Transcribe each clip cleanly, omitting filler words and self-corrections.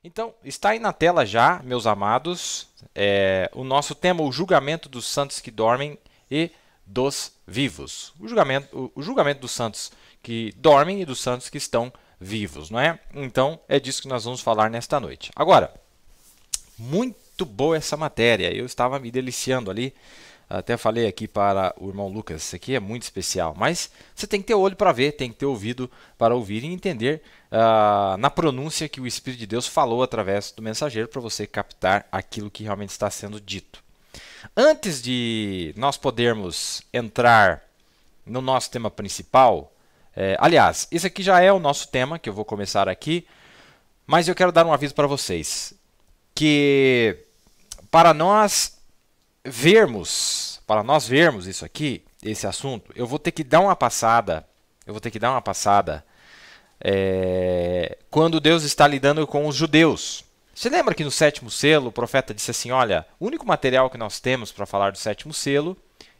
Então, está aí na tela já, meus amados, o nosso tema, o julgamento dos santos que dormem e dos vivos. O julgamento dos santos que dormem e dos santos que estão vivos, não é? Então, é disso que nós vamos falar nesta noite. Agora, muito boa essa matéria, eu estava me deliciando ali. Até falei aqui para o irmão Lucas, isso aqui é muito especial, mas você tem que ter olho para ver, tem que ter ouvido para ouvir e entender na pronúncia que o Espírito de Deus falou através do mensageiro para você captar aquilo que realmente está sendo dito. Antes de nós podermos entrar no nosso tema principal, aliás, esse aqui já é o nosso tema, que eu vou começar aqui, mas eu quero dar um aviso para vocês, que para nós vermos isso aqui, esse assunto, eu vou ter que dar uma passada, quando Deus está lidando com os judeus. Você lembra que no sétimo selo o profeta disse assim, olha, o único material que nós temos para falar do sétimo selo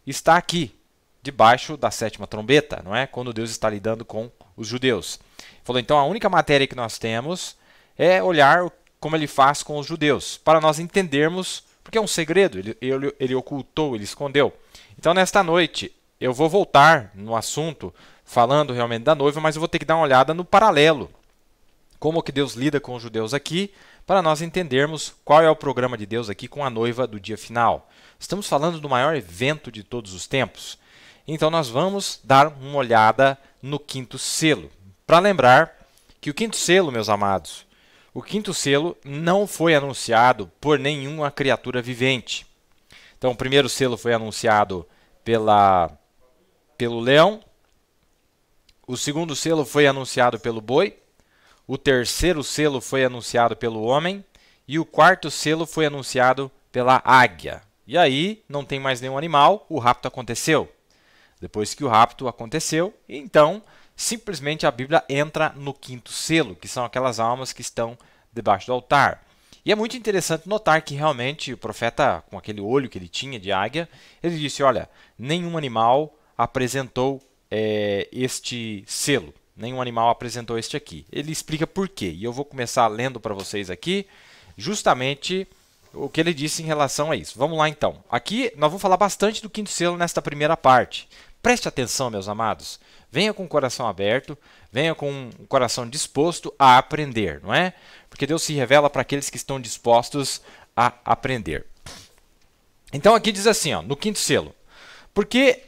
está aqui, debaixo da sétima trombeta, não é? Quando Deus está lidando com os judeus. Ele falou, então a única matéria que nós temos é olhar como ele faz com os judeus, para nós entendermos, porque é um segredo, ele ocultou, ele escondeu. Então, nesta noite, eu vou voltar no assunto, falando realmente da noiva, mas eu vou ter que dar uma olhada no paralelo. Como que Deus lida com os judeus aqui, para nós entendermos qual é o programa de Deus aqui com a noiva do dia final. Estamos falando do maior evento de todos os tempos. Então, nós vamos dar uma olhada no quinto selo. Para lembrar que o quinto selo, meus amados, o quinto selo não foi anunciado por nenhuma criatura vivente. Então, o primeiro selo foi anunciado pelo leão. O segundo selo foi anunciado pelo boi. O terceiro selo foi anunciado pelo homem. E o quarto selo foi anunciado pela águia. E aí, não tem mais nenhum animal, o rapto aconteceu. Depois que o rapto aconteceu, então, simplesmente a Bíblia entra no quinto selo, que são aquelas almas que estão debaixo do altar. E é muito interessante notar que realmente o profeta, com aquele olho que ele tinha de águia, ele disse, olha, nenhum animal apresentou este selo, nenhum animal apresentou este aqui. Ele explica por quê, e eu vou começar lendo para vocês aqui, justamente o que ele disse em relação a isso. Vamos lá então. Aqui nós vamos falar bastante do quinto selo nesta primeira parte. Preste atenção, meus amados. Venha com o coração aberto, venha com o coração disposto a aprender, não é? Porque Deus se revela para aqueles que estão dispostos a aprender. Então aqui diz assim, ó, no quinto selo. Por que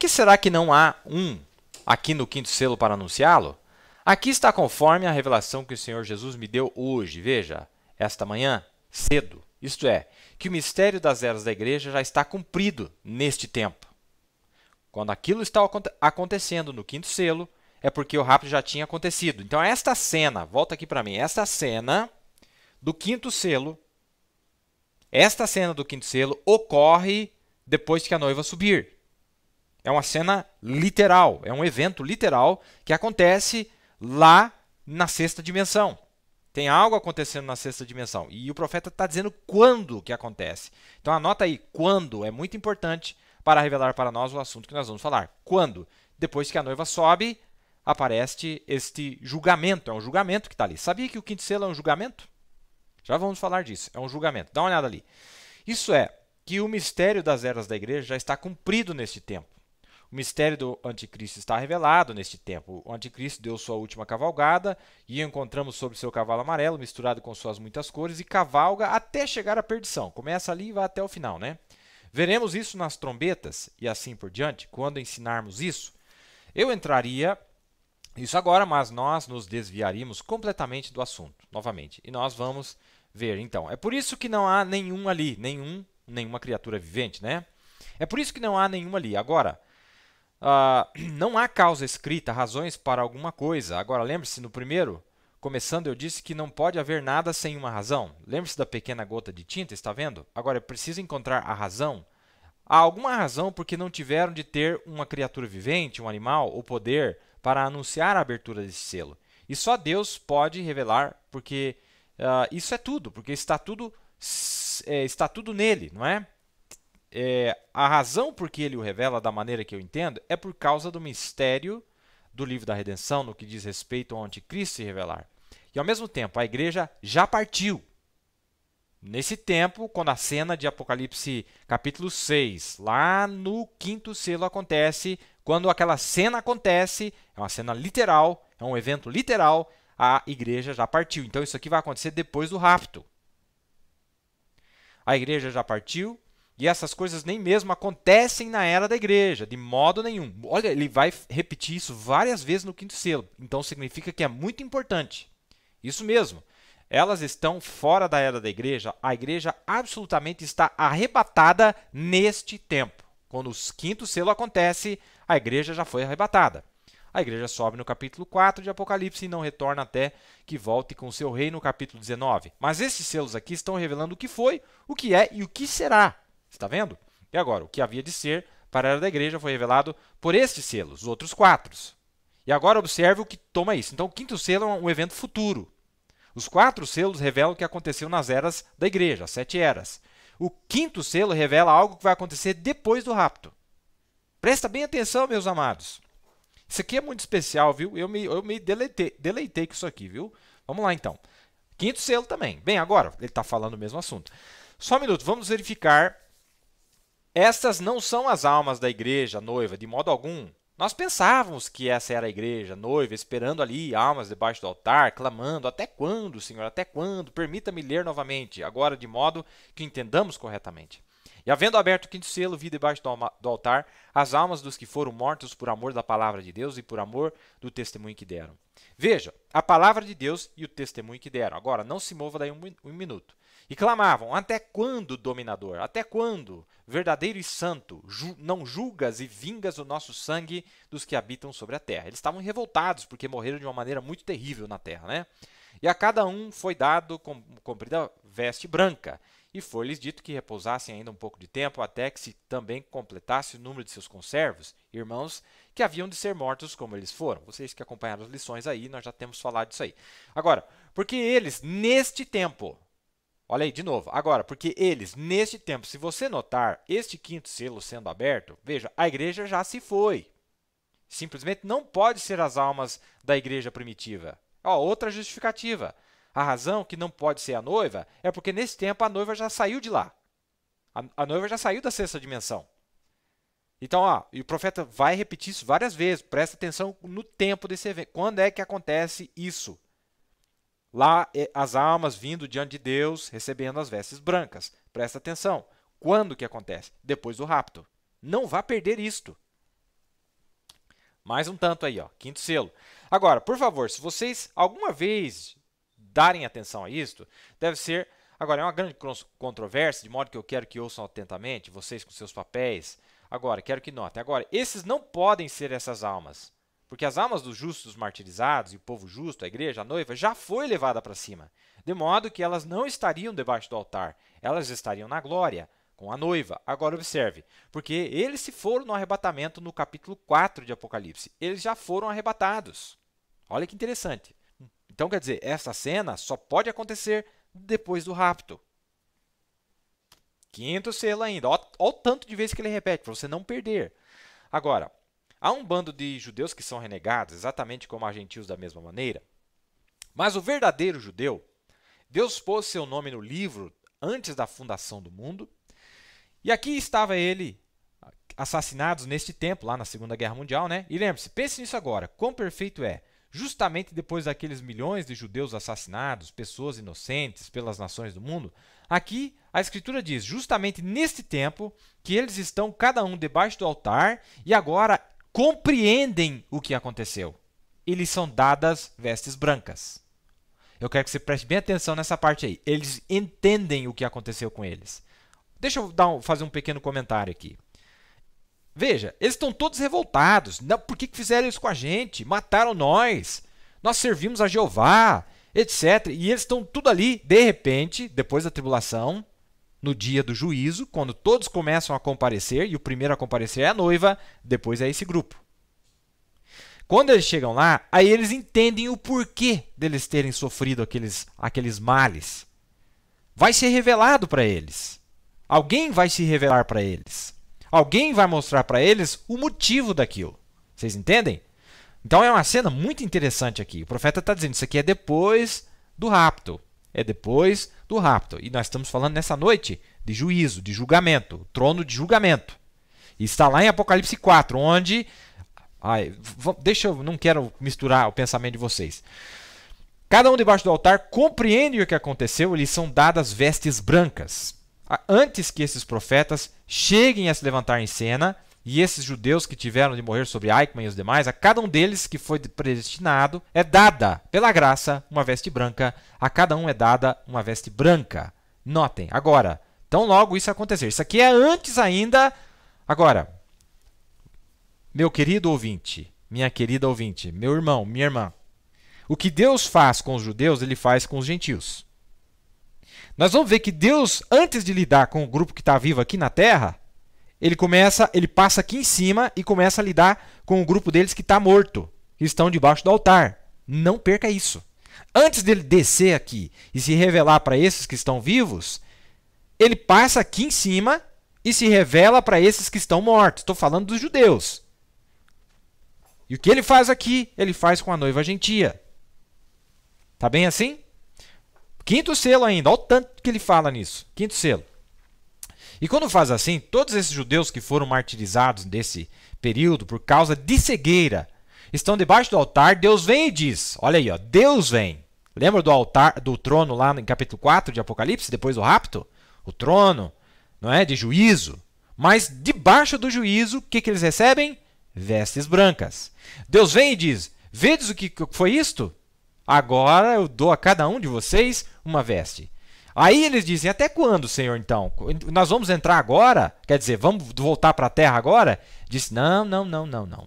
será que não há um aqui no quinto selo para anunciá-lo? Aqui está conforme a revelação que o Senhor Jesus me deu hoje, veja, esta manhã, cedo. Isto é, que o mistério das eras da igreja já está cumprido neste tempo. Quando aquilo está acontecendo no quinto selo, é porque o rapto já tinha acontecido. Então, esta cena, volta aqui para mim, esta cena do quinto selo ocorre depois que a noiva subir. É uma cena literal, é um evento literal que acontece lá na sexta dimensão. Tem algo acontecendo na sexta dimensão. E o profeta está dizendo quando que acontece. Então, anota aí, quando, é muito importante para revelar para nós o assunto que nós vamos falar. Quando? Depois que a noiva sobe, aparece este julgamento. É um julgamento que está ali. Sabia que o quinto selo é um julgamento? Já vamos falar disso. É um julgamento. Dá uma olhada ali. Isso é, que o mistério das eras da igreja já está cumprido neste tempo. O mistério do anticristo está revelado neste tempo. O anticristo deu sua última cavalgada e o encontramos sobre seu cavalo amarelo, misturado com suas muitas cores, e cavalga até chegar à perdição. Começa ali e vai até o final, né? Veremos isso nas trombetas e assim por diante, quando ensinarmos isso. Eu entraria isso agora, mas nós nos desviaríamos completamente do assunto, novamente. E nós vamos ver, então. É por isso que não há nenhum ali, nenhuma criatura vivente, né? É por isso que não há nenhum ali. Agora, não há causa escrita, razões para alguma coisa. Agora, lembre-se, no primeiro, começando, eu disse que não pode haver nada sem uma razão. Lembre-se da pequena gota de tinta, está vendo? Agora, é preciso encontrar a razão. Há alguma razão porque não tiveram de ter uma criatura vivente, um animal, o poder para anunciar a abertura desse selo. E só Deus pode revelar, porque isso é tudo, porque está tudo nele, não é? A razão por que ele o revela da maneira que eu entendo é por causa do mistério do livro da redenção, no que diz respeito ao anticristo se revelar. e, ao mesmo tempo, a igreja já partiu. Nesse tempo, quando a cena de Apocalipse capítulo 6, lá no 5º selo acontece, quando aquela cena acontece, é uma cena literal, é um evento literal, a igreja já partiu. Então, isso aqui vai acontecer depois do rapto. A igreja já partiu e essas coisas nem mesmo acontecem na era da igreja, de modo nenhum. Olha, ele vai repetir isso várias vezes no 5º selo. Então, significa que é muito importante. Isso mesmo. Elas estão fora da era da igreja. A igreja absolutamente está arrebatada neste tempo. Quando o 5º selo acontece, a igreja já foi arrebatada. A igreja sobe no capítulo 4 de Apocalipse e não retorna até que volte com seu rei no capítulo 19. Mas esses selos aqui estão revelando o que foi, o que é e o que será. Está vendo? E agora, o que havia de ser para a era da igreja foi revelado por estes selos, os outros 4. E agora observe o que toma isso. Então, o 5º selo é um evento futuro. Os 4 selos revelam o que aconteceu nas eras da igreja, as 7 eras. O 5º selo revela algo que vai acontecer depois do rapto. Presta bem atenção, meus amados. Isso aqui é muito especial, viu? Eu me deleitei com isso aqui, viu? Vamos lá, então. 5º selo também. Bem, agora, ele está falando o mesmo assunto. Só um minuto, vamos verificar. Estas não são as almas da igreja noiva, de modo algum. Nós pensávamos que essa era a igreja noiva, esperando ali almas debaixo do altar, clamando: até quando, Senhor, até quando? Permita-me ler novamente, agora de modo que entendamos corretamente. E havendo aberto o 5º selo, vi debaixo do altar as almas dos que foram mortos por amor da palavra de Deus e por amor do testemunho que deram. Veja, a palavra de Deus e o testemunho que deram. Agora, não se mova daí um minuto. E clamavam: até quando, dominador? Até quando, verdadeiro e santo, não julgas e vingas o nosso sangue dos que habitam sobre a terra? Eles estavam revoltados porque morreram de uma maneira muito terrível na terra, né? E a cada um foi dado comprida veste branca. E foi-lhes dito que repousassem ainda um pouco de tempo, até que se também completasse o número de seus conservos, irmãos, que haviam de ser mortos como eles foram. Vocês que acompanharam as lições aí, nós já temos falado disso aí. Agora, porque eles, neste tempo, olha aí, de novo, agora, porque eles, neste tempo, se você notar este 5º selo sendo aberto, veja, a igreja já se foi. Simplesmente não pode ser as almas da igreja primitiva. Outra justificativa. A razão que não pode ser a noiva é porque nesse tempo a noiva já saiu de lá. A noiva já saiu da 6ª dimensão. Então, e o profeta vai repetir isso várias vezes. Presta atenção no tempo desse evento. Quando é que acontece isso? Lá, as almas vindo diante de Deus, recebendo as vestes brancas. Presta atenção. Quando que acontece? Depois do rapto. Não vá perder isto. Mais um tanto aí, 5º selo. Agora, por favor, se vocês alguma vez darem atenção a isto, deve ser... Agora, é uma grande controvérsia, de modo que eu quero que ouçam atentamente, vocês com seus papéis. Agora, quero que notem. Agora, esses não podem ser essas almas, porque as almas dos justos martirizados e o povo justo, a igreja, a noiva, já foi levada para cima, de modo que elas não estariam debaixo do altar, elas estariam na glória, com a noiva. Agora, observe, porque eles se foram no arrebatamento no capítulo 4 de Apocalipse. Eles já foram arrebatados. Olha que interessante. Então, quer dizer, essa cena só pode acontecer depois do rapto. 5º selo ainda. Olha o tanto de vezes que ele repete, para você não perder. Agora, há um bando de judeus que são renegados, exatamente como os gentios da mesma maneira. Mas o verdadeiro judeu, Deus pôs seu nome no livro antes da fundação do mundo. E aqui estava ele, assassinados neste tempo, lá na Segunda Guerra Mundial, né? E lembre-se, pense nisso agora, quão perfeito é. Justamente depois daqueles milhões de judeus assassinados, pessoas inocentes pelas nações do mundo, aqui a Escritura diz, justamente neste tempo, que eles estão cada um debaixo do altar e agora compreendem o que aconteceu. E lhes são dadas vestes brancas. Eu quero que você preste bem atenção nessa parte aí. Eles entendem o que aconteceu com eles. Deixa eu fazer um pequeno comentário aqui. Veja, eles estão todos revoltados. Não, por que fizeram isso com a gente? Mataram nós. Nós servimos a Jeová, etc. E eles estão tudo ali, de repente, depois da tribulação, no dia do juízo, quando todos começam a comparecer, e o primeiro a comparecer é a noiva, depois é esse grupo. Quando eles chegam lá, aí eles entendem o porquê deles terem sofrido aqueles males. Vai ser revelado para eles. Alguém vai se revelar para eles. Alguém vai mostrar para eles o motivo daquilo. Vocês entendem? Então é uma cena muito interessante aqui. O profeta está dizendo, isso aqui é depois do rapto. É depois do rapto. E nós estamos falando nessa noite de juízo, de julgamento, trono de julgamento. E está lá em Apocalipse 4, onde... não quero misturar o pensamento de vocês. Cada um debaixo do altar compreende o que aconteceu, lhes são dadas vestes brancas. Antes que esses profetas cheguem a se levantar em cena, e esses judeus que tiveram de morrer sobre Eichmann e os demais, a cada um deles que foi predestinado, é dada, pela graça, uma veste branca. A cada um é dada uma veste branca. Notem, agora, tão logo isso acontecer. Isso aqui é antes ainda. Agora, meu querido ouvinte, minha querida ouvinte, meu irmão, minha irmã, o que Deus faz com os judeus, ele faz com os gentios. Nós vamos ver que Deus, antes de lidar com o grupo que está vivo aqui na Terra, ele passa aqui em cima e começa a lidar com o grupo deles que está morto, que estão debaixo do altar. Não perca isso. Antes dele descer aqui e se revelar para esses que estão vivos, ele passa aqui em cima e se revela para esses que estão mortos. Estou falando dos judeus. E o que ele faz aqui, ele faz com a noiva gentia. Tá bem assim? Quinto selo ainda. Olha o tanto que ele fala nisso. Quinto selo. E quando faz assim, todos esses judeus que foram martirizados nesse período por causa de cegueira estão debaixo do altar. Deus vem e diz, olha aí, ó, Deus vem. Lembra do altar, do trono lá em capítulo 4 de Apocalipse, depois do rapto? O trono, não é, de juízo. Mas debaixo do juízo, o que eles recebem? Vestes brancas. Deus vem e diz, vedes o que foi isto? Agora eu dou a cada um de vocês uma veste. Aí eles dizem, até quando, Senhor, então? Nós vamos entrar agora? Quer dizer, vamos voltar para a terra agora? Diz, não.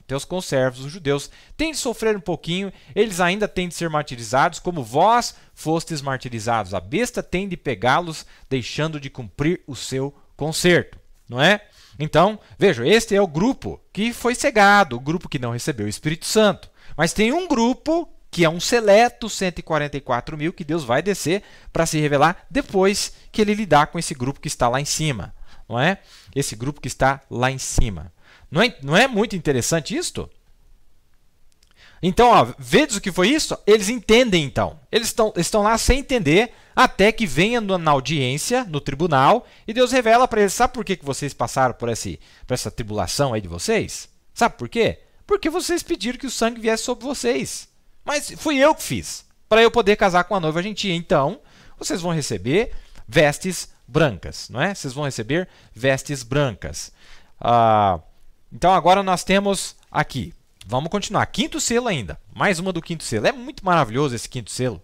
Teus conservos, os judeus, têm de sofrer um pouquinho, eles ainda têm de ser martirizados, como vós fostes martirizados. A besta tem de pegá-los, deixando de cumprir o seu concerto. Não é? Então, vejam, este é o grupo que foi cegado, o grupo que não recebeu o Espírito Santo. Mas tem um grupo que é um seleto 144 mil, que Deus vai descer para se revelar depois que ele lidar com esse grupo que está lá em cima. Não é? Esse grupo que está lá em cima. Não é muito interessante isto? Então, ó, vedes o que foi isso? Eles entendem, então. Eles estão lá sem entender, até que venha na audiência, no tribunal, e Deus revela para eles, sabe por que vocês passaram por essa tribulação aí de vocês? Sabe por quê? Porque vocês pediram que o sangue viesse sobre vocês. Mas fui eu que fiz, para eu poder casar com a noiva gentia. Então, vocês vão receber vestes brancas, não é? Vocês vão receber vestes brancas. Então, agora nós temos aqui. Vamos continuar. Quinto selo ainda. Mais uma do quinto selo. É muito maravilhoso esse quinto selo.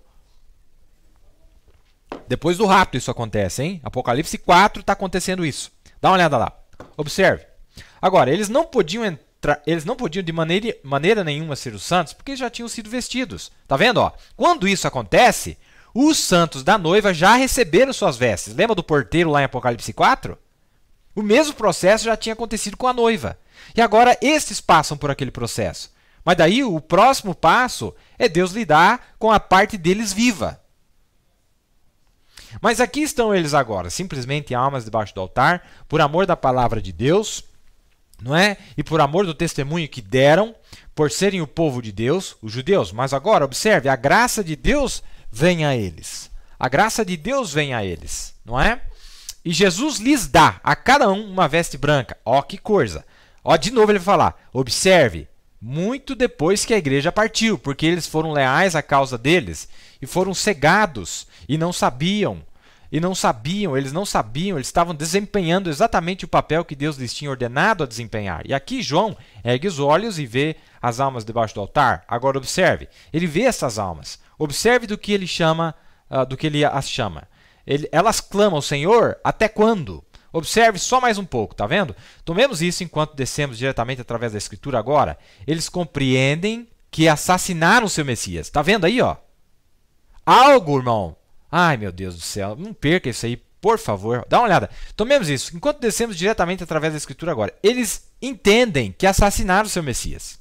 Depois do rapto isso acontece, hein? Apocalipse 4 está acontecendo isso. Dá uma olhada lá. Observe. Agora, eles não podiam de maneira nenhuma ser os santos, porque já tinham sido vestidos. Tá vendo? Ó? Quando isso acontece, os santos da noiva já receberam suas vestes. Lembra do porteiro lá em Apocalipse 4? O mesmo processo já tinha acontecido com a noiva. E agora estes passam por aquele processo. Mas daí o próximo passo é Deus lidar com a parte deles viva. Mas aqui estão eles agora, simplesmente almas debaixo do altar, por amor da palavra de Deus, não é? E por amor do testemunho que deram, por serem o povo de Deus, os judeus. Mas agora, observe, a graça de Deus vem a eles. A graça de Deus vem a eles, não é? E Jesus lhes dá a cada um uma veste branca. Ó, que coisa! Ó, de novo ele vai falar, observe, muito depois que a igreja partiu, porque eles foram leais à causa deles e foram cegados e não sabiam. Eles estavam desempenhando exatamente o papel que Deus lhes tinha ordenado a desempenhar. E aqui João ergue os olhos e vê as almas debaixo do altar. Agora observe, ele vê essas almas. Observe do que ele as chama. Elas clamam, Senhor, até quando? Observe só mais um pouco, tá vendo? Tomemos isso enquanto descemos diretamente através da Escritura agora. Eles compreendem que assassinaram o seu Messias. Tá vendo aí, ó? Algo, irmão. Ai, meu Deus do céu, não perca isso aí, por favor. Dá uma olhada. Tomemos isso. Enquanto descemos diretamente através da Escritura agora, eles entendem que assassinaram o seu Messias.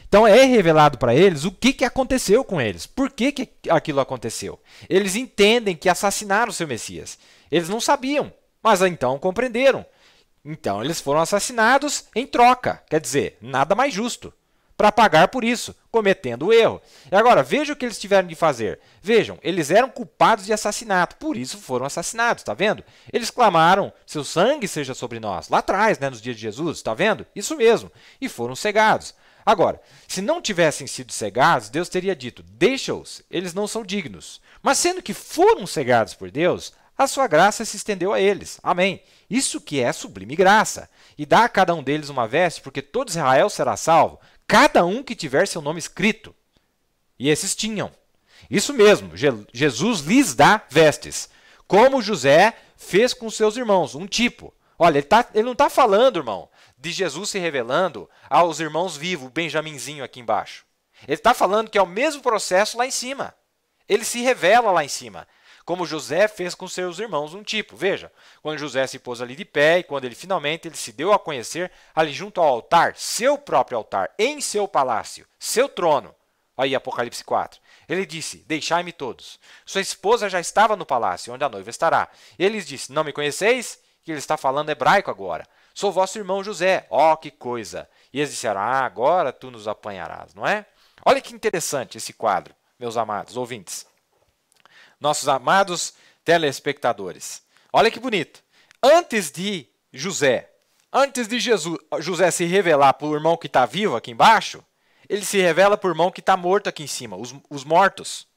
Então é revelado para eles o que aconteceu com eles. Por que aquilo aconteceu? Eles entendem que assassinaram o seu Messias. Eles não sabiam, mas então compreenderam. Então eles foram assassinados em troca. Quer dizer, nada mais justo. para pagar por isso, cometendo o erro. E agora, veja o que eles tiveram de fazer. Vejam, eles eram culpados de assassinato, por isso foram assassinados, está vendo? Eles clamaram, seu sangue seja sobre nós, lá atrás, né, nos dias de Jesus, está vendo? Isso mesmo, e foram cegados. Agora, se não tivessem sido cegados, Deus teria dito, deixa-os, eles não são dignos. Mas sendo que foram cegados por Deus, a sua graça se estendeu a eles. Amém. Isso que é sublime graça. E dá a cada um deles uma veste, porque todo Israel será salvo, cada um que tiver seu nome escrito. E esses tinham. Isso mesmo, Jesus lhes dá vestes, como José fez com seus irmãos, um tipo. Olha, ele não está falando, irmão, de Jesus se revelando aos irmãos vivos, o Benjaminzinho aqui embaixo. Ele está falando que é o mesmo processo lá em cima. Ele se revela lá em cima, como José fez com seus irmãos, um tipo. Veja, quando José se pôs ali de pé e quando ele finalmente se deu a conhecer ali junto ao altar, seu próprio altar, em seu palácio, seu trono. Aí, Apocalipse 4. Ele disse, deixai-me todos. Sua esposa já estava no palácio, onde a noiva estará. Ele lhes disse, não me conheceis? Que ele está falando hebraico agora. Sou vosso irmão José. Ó, que coisa. E eles disseram, agora tu nos apanharás, não é? Olha que interessante esse quadro, meus amados ouvintes. Nossos amados telespectadores. Olha que bonito. Antes de José se revelar para o irmão que está vivo aqui embaixo, ele se revela para o irmão que está morto aqui em cima, os mortos.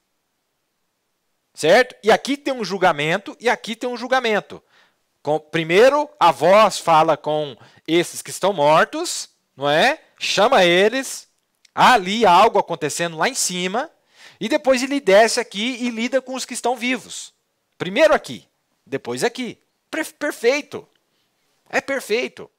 Certo? E aqui tem um julgamento e aqui tem um julgamento. Primeiro, a voz fala com esses que estão mortos, não é? Chama eles, há ali algo acontecendo lá em cima, e depois ele desce aqui e lida com os que estão vivos. Primeiro aqui, depois aqui. Perfeito. É perfeito.